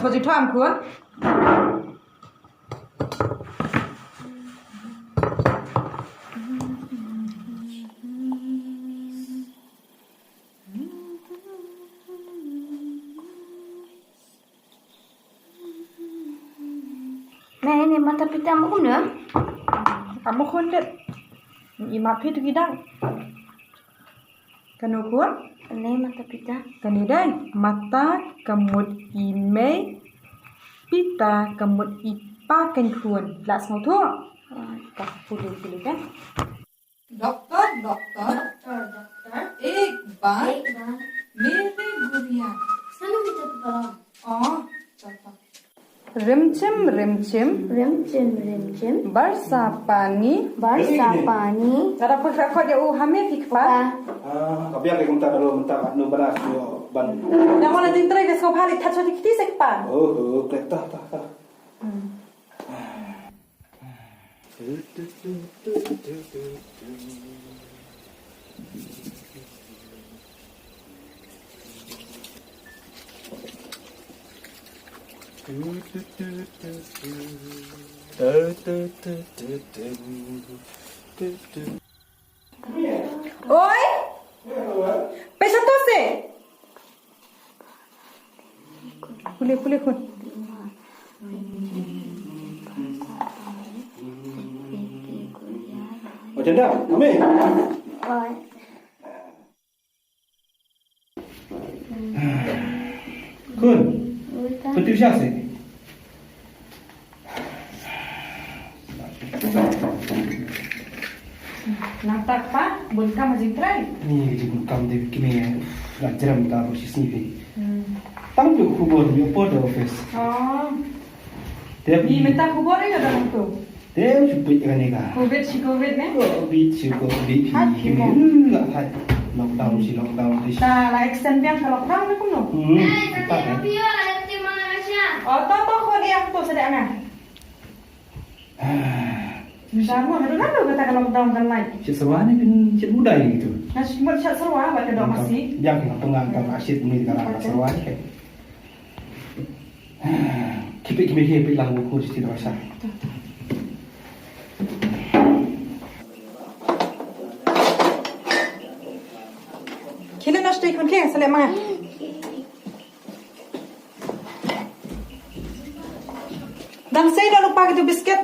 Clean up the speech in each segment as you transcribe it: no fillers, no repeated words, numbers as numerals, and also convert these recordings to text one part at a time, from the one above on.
thôi chỉ thoa am cuốn Mẹ ini mata pita mau nữa. kamu kundet imat itu gidang kanu kuat Ini mata pita. kanidai mata kemut ime pita kemut ipa kan kuan las mau tu tak pulih kan dokter Dokter. एक बार Baik, Bang. मेरे गुड़िया Selalu kita tolong. oh रिमझिम रिमझिम Rim-cim. बरसा पानी Barsa pani. cara kau dia hame kikpa Kabiak ke kumta kalau mentak nu beras yo ban. yang mana jeng terai kau hari touch dikti sekpa Oh, kereta tak. oi pesa tu se kule Macam dah, Ami. Oi. Kun, Uita. betul siapa sih? natak pa bunka majing terai Ni jadi kam de kini ngajaran kita harus sini. Tang tu kubur yo pod office. oh Dia di minta kubur ya dalam tu dia cuba dengan ni kan. covid ne Covid kini enggak had lockdown di. nah la extend biang kalau kau nak kuno Tak kan? oh toto kau dia tu sedek na misalnya ada nado kata kalau lockdown kan lagi Cik Serwan ni kan cik budaya gitu. nah cuma chat serwa baca dok masih Yang pengantar asyik ni kalau anak Serwan kan. Kipik lang buku si Tito Rasa. kini nak stay kun keng selek mana dan saya dah lupa gitu biskuit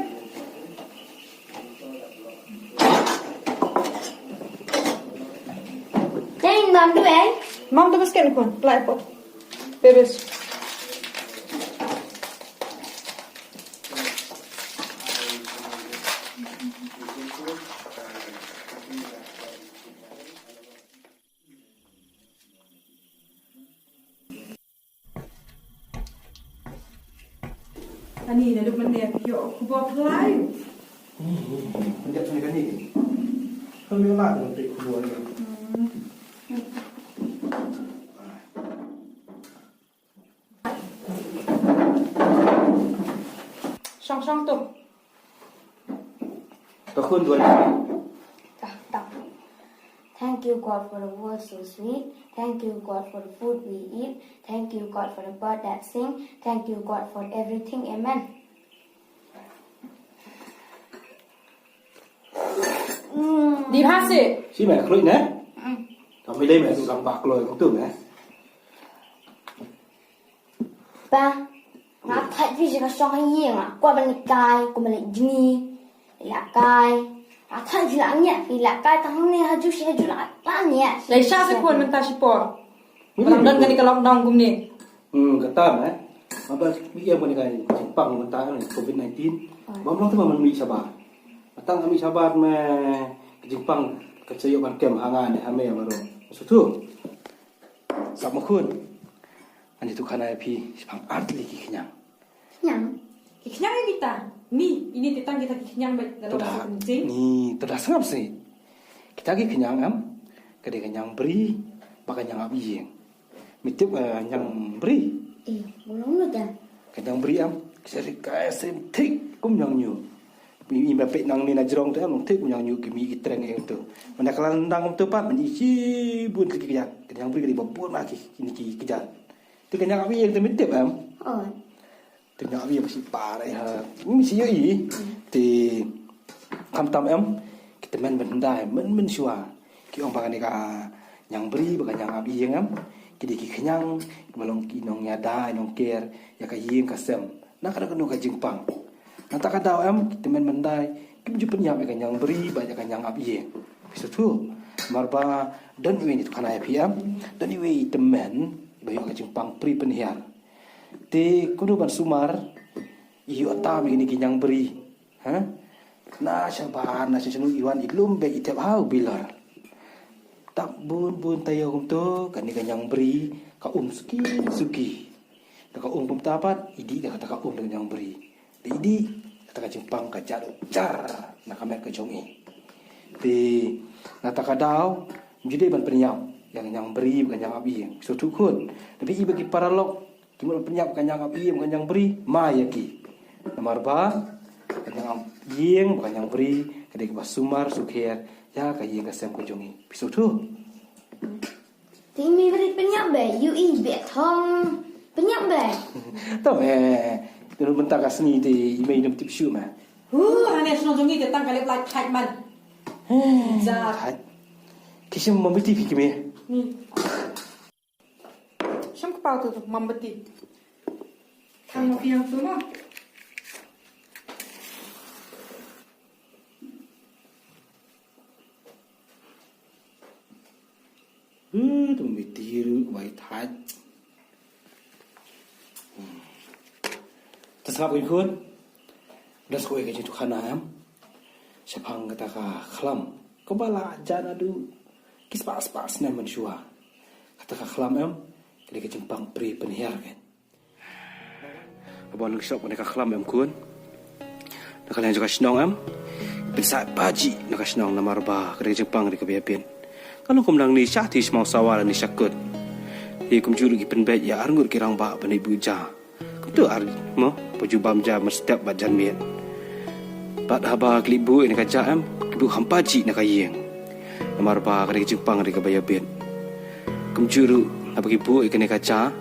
Jangan bantu Mam tu biskuit ni kun pelai pot bebes Ani dah duk mendek yo aku bawa pelai Menjat ni kan ni. Kan dia lah dengan tik kedua ni. Song tu Takun dua ni. Tak. Thank you God for the world so sweet. Thank you God for the food we eat. Thank you God for the bird that sing. Thank you God for everything. Amen. di hase Si mẹ khơi nè. Kami đây mẹ tụi làm bạc rồi cũng tưởng nè. Ba, ngã thấy vì cái song hay gì à? Qua bên cài, qua bên jini, là cài. Ngã thấy vì là nhẹ, vì là cài thằng này haju là lá nhẹ. lai sha se kun menta si por Orang dan kan kalau lockdown kum ni Kata mẹ. Apa yang pun kan Jepang mentah ni COVID-19. Mamang tu memang mi sabar. Atang kami sabar me Jepang kecayok kan kem hangan ni hame baru. Maksud sama kun. Ani tu kana pi sepang art lagi kenyang. Nhang. kenyang kita ni ini tentang kita kenyang dalam Toda masa penting ni toda sengap sih. Kita lagi kenyang am. Kadang kenyang beri, makan yang abi yang. Mitip yang beri. Belum lu kan? Kadang beri am. Kesari kaya sentik kum yang nyu. Mi bapek nang ni najrong tu am tik kum yang nyu kimi itreng yang tu. Mana kalau nang tu pa menisi bun ke kerja. Kadang beri kali bapur lagi kini kerja. Tu kenyang abi yang tu mitip am. Oh. từ nhỏ bây giờ mình bà đây hả mình chỉ ý thì tham tâm em kita men benda men sua ki ong pakai ka yang beri bukan yang abi yang em ki ki kenyang balong ki nong nyada nong ker ya ka ying ka sem nak kada kenu ka jingpang nata ka daw em kita men benda ki ju penya ka yang beri banyak ka yang abi yang bisa tu marba dan we ni tu kana ya pm dan we temen bayo ka jingpang pri penhiar te kudu ban sumar iyo atami ini ki yang beri ha na sabar na sinu iwan ilum be itep hau bilar tak bun tayo kum to kani kanyang beri ka suki ka pum tapat idi da kata ka dengan yang beri idi kata ka jempang ka jar na kamer ka jongi ti na ta ka daw jadi ban penyap yang beri bukan yang abi so tukun tapi i bagi paralog kimul penyap kan yang abi bukan yang beri mayaki nomor ba yang yeng bukan yang beri kadek bas sumar sukher ya ka yeng ka sem ko jongi piso tu Timi beri penyak be you i be thong penyak be tao tu bentar ka seni ti imei dum tip shu ma Hane sno jongi ke tang kale plai thai man. Za. Kisah membeti fikir me. Ni. Sham ka pau tu mambati. Thang mo piang tu ma. Tu membeti ru wai thai. Terserah ikut. Dah sekolah kerja tu khanam. Sepang kata khlam. Kau bala jana du. Kis pas na manusia. Kata khlam em. Kali kerja pang pri penhiar kan. Abang nak shop nak khlam em kun. Nak kalian juga senang em. Besar baji nak senang nama arba kali kerja pang di kebiapian. Kalau kum nang ni syati semau sawal ni syakut. Ia kum juru ki penbet ya arngur kirang ba bani buja. Kum tu ar mo pejubam jam setiap bajan miet. Pat haba klibu ini kaca em, klibu hampaji nak kayeng. Namar ba kali Jepang di kebaya ben. Kemjuru apa klibu ikan kaca.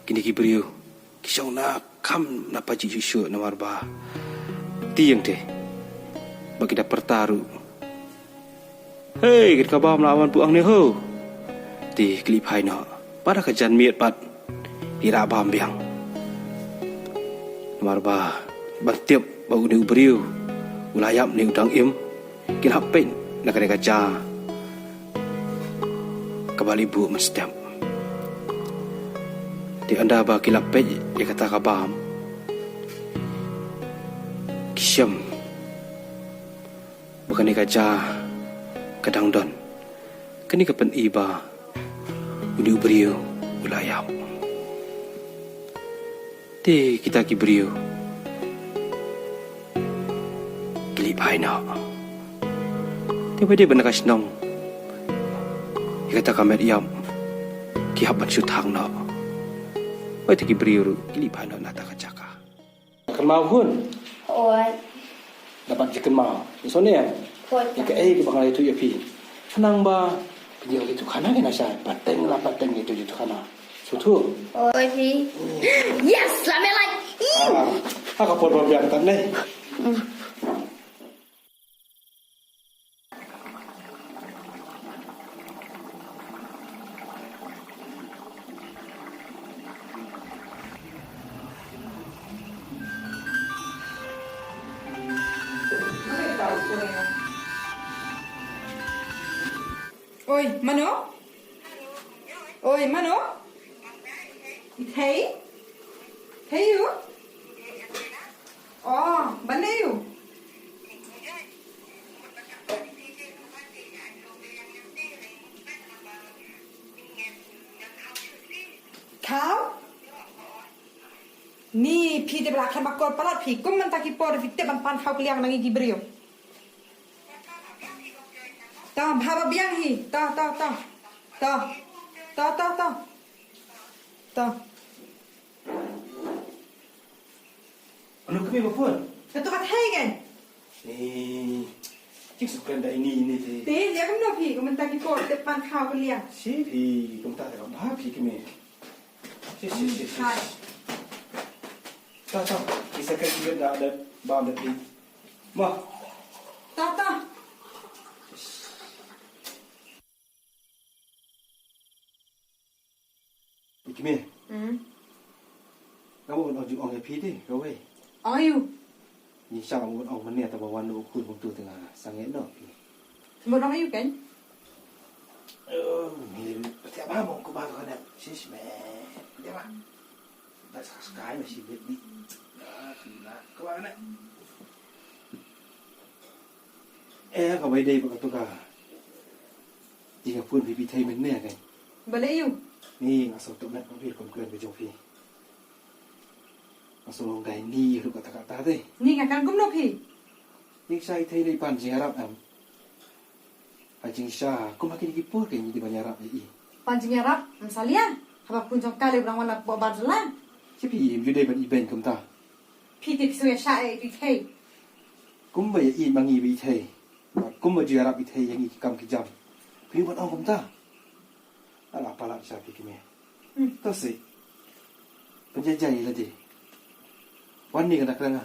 Kini kibriu, kisau nak kam nak paji yusu namar ba. Tiang deh, bagi dah pertaru. Hei, kita kabar melawan puang ni ho. Ti klip hai no, pada kajan miet pat dirabam biang. Marba bertiap bau ni uberiu ulayap ni udang im kin hapen nak kena kaca kembali bu mestiap di anda ba kilapet ya kata kabam kisyam bukan ni kaca kadang don kini kapan iba uni uberiu ulayap ti kita kibriu kilip hai na ti bade ban ka snong ikata kamet yam ki haban sutang na oi ti kibriu kilip hai na ta ka chaka kan mau hun oi dapat jikan mau so ne koi ya ke ki bangai tu ya pi senang ba pinjau itu kana ni nasa pateng itu kana sutu oi pi yes lame like aku pun biar tan ni Oi, Mano? Oi, Mano? Hey? Hey you? Oh, banda you? Kau? Ni pi de belakang bakor palat pi kum mentaki por fitte ban pan kau keliang nangi gibrio. Ta bhava biang hi ta anu kami apa itu kat hai kan ni cik sukan dah ini te dia kan no pi kum mentaki por de pan kau keliang si pi kum tak ada apa pi kami. Si. Hai. Tahu. Bisa kan juga dah ada bahan dari. Mah. Tata. Kami. Kamu nak jual orang pi deh, kau wei. Ayu. Ni siapa kamu orang mana atau bawa nu ukun untuk tengah sangat nak. Semua orang ayu kan? Ni tiap hari mau kubah kau nak. Sis me. Dia mah. Tak sekali masih beli. Nah, kau mana? Kau bay đây kau tu kah? Jika pun bibi thay mình nè cái. Balik ayu. Ni asal tu nak kau pilih kau keren berjauh pi. Asal orang dah ni lu kata-kata deh. Ni ngakan gum no phi. Nhưng sai thay đây pan jing Arab am. Ajing Shah, kau makin kipur ke ni di banyak Arab ni. Pancing Arab, misalnya, apa pun jong kali orang mana buat barjalan. Siapa yang jual ban event kum ta? Phi tip suya sya e thay. Kum bay in mangi bi thay. Kum bay Arab bi thay yang ikam kijam. Pi ban ong kum ta. Alah pala siapa kini. Tu si. Penjajah ni lagi. Wan ni kena kena.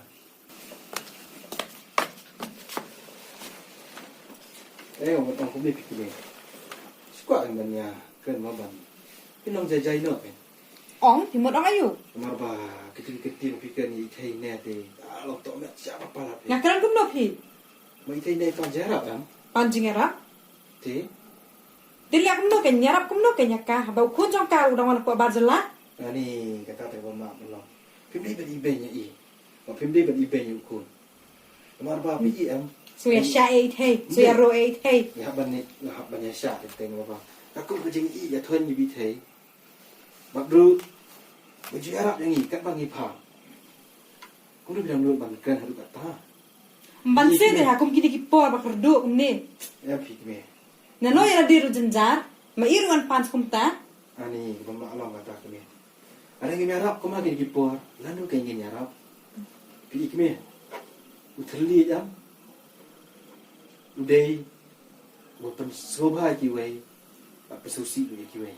Orang kum ni kini. Squat dengan ya kena maban. Pinong jajah ni apa? Ong thì một orang ayu. Marba kecil-kecil fikir ni thay ni te. Kalau tak nak siapa pala. Ngakan gum no phi. Mai thay ni pan Arab am. Pancing Arab. Te. Dilihat gum no kan Arab gum no kan nyaka. Apa pun jong kali orang mana buat barjalan. Ni kata tak bermak belum. Film ni beri banyak i. Film ni beri banyak ukun. Marba pi am. Suya sya e thay, suya ro e thay. Ya banyak syak tengok apa. Aku kerja i ya tuan ni bi thay. Makru baju Arab yang ni kat bangi pa. Kau dah bilang dulu bangkan harus kata. Banse deh aku kini kipor bakar do ni. Ya pik me. Nano ya diru jenjar, ma irungan pans kumta. Ani bermak Allah kata aku me. Ada yang Arab kau makin kipor. Lalu kau ingin Arab. Pik me. Uteli jam. Udai. Bukan sobha kiwai. Tak persusi tu kiwai.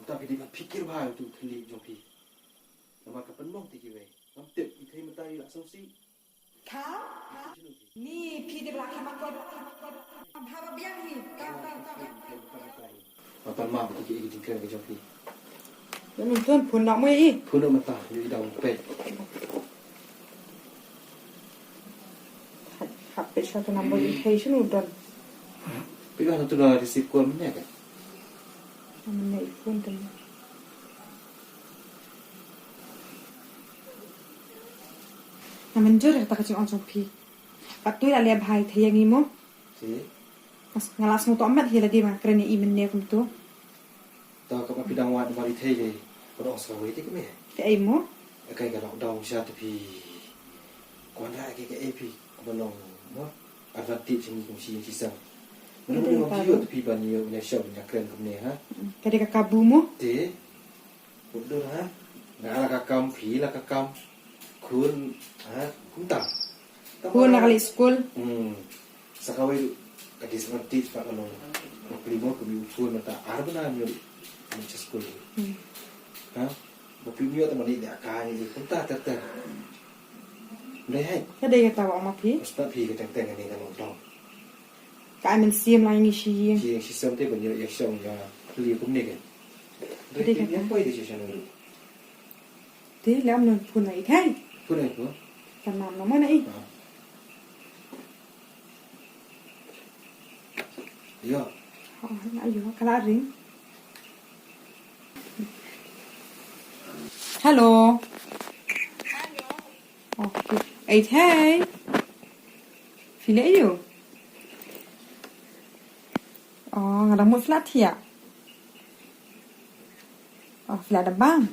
Tapi dia fikir bahawa tu telik jompi. Nama kepenuh ti kiwai. Nampak ikai mentari lah sosi. Kau? Ni pi de belakang makot. Haba biang ni. Kau. Mapan mak betul kita tinggal ke jompi. Jangan tuan pun nak mai. Pun nak mentah di dalam pet. HP satu nombor location udah. Pegang tu dah receive call mana kan? Mana iPhone tu. Naman jor tak kacang orang sopi. Patu dah lihat bahai thayang imo. Si. Mas ngalas mo to amat hila di mah kerana imen ne kum tu. Tahu kau pidang wat mari thay je. Orang Sarawak itu kemeh. Te imo. Akai kalau down siapa tapi. Kau dah ke AP. Belum. No. Advantage ni kumsi sisa. Menurut dia tapi banyak punya show punya keren kemeh ha. Kadi kakabu mo. Te. Bodoh ha. Nak kakam pi lah kakam. Kun ha kun tak. Kun nak kali school. Sakawai kadi seperti pak kalau primo kami kun mata arbana ni macam school. Ha. Bapimio teman ni dia akan ni kun tak tak. Leh. Kadi kata awak mapi. Ustaz pi ke teng-teng ni kalau tahu. Ka amen sim lai ni shi. Yang sistem tu banyak yang show yang beli kum ni kan. Jadi yang boleh decision dulu. Te lam non pun ai thai. Pun itu. Tanam nama nai. Ya. Oh, ayo kala ring. Hello. Okay. Ai thai. File ayo. Oh, ngadang mut flat ya. Oh, flat ada bang.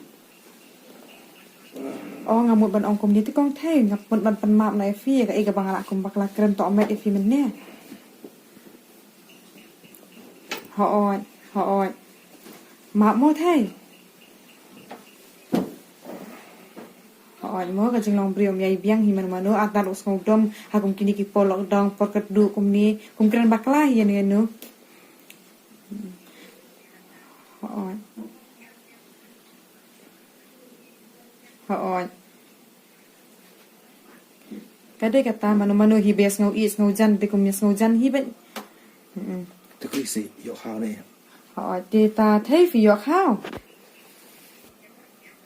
Oh, ngamut ban ongkom dia tu kong thay ngamut ban penmap na efi ka ega bang anak kum bakla keren to amet efi mennya. Ho oi. Map mo thay. Ho oi mo ka jing long briom yai biang himan mano atar us ngudom ha kum kini ki polok dong por kedu kum ni kum keren bakla ya ni no. Ho oi. Haon. Kadai kata mano hibes ngau is ngau jan te kum ngau jan hiben. Te krisi yo khao ne. Haon te ta thei fi yo khao.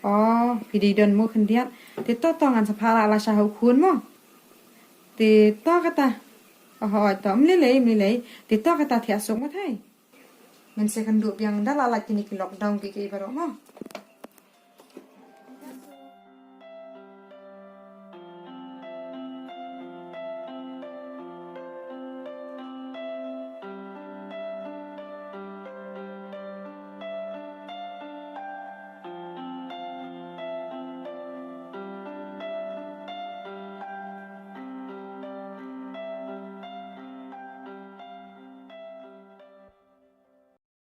Oh, fi di don mo khendiat. Te to ngan sapara la sha hau khun mo. Te to kata. Oh, to mlelei. Te to kata thia sok ma thai. Men se kan du yang dala la kini ki lockdown ki barok mo.